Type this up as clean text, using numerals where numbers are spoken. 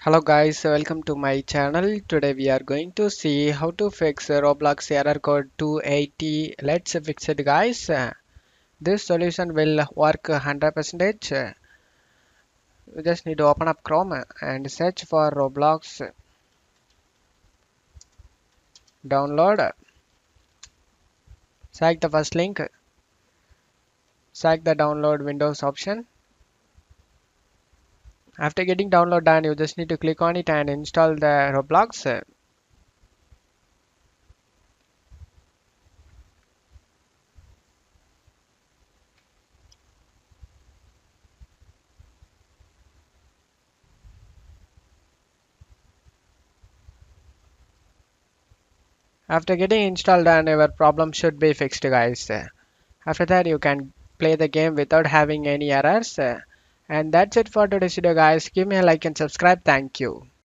Hello guys, welcome to my channel. Today we are going to see how to fix Roblox error code 280. Let's fix it guys. This solution will work 100%. You just need to open up Chrome and search for Roblox download. Select the first link. Select the download Windows option. After getting download done, you just need to click on it and install the Roblox. After getting installed done, your problem should be fixed guys. After that, you can play the game without having any errors. And that's it for today's video, guys. Give me a like and subscribe. Thank you.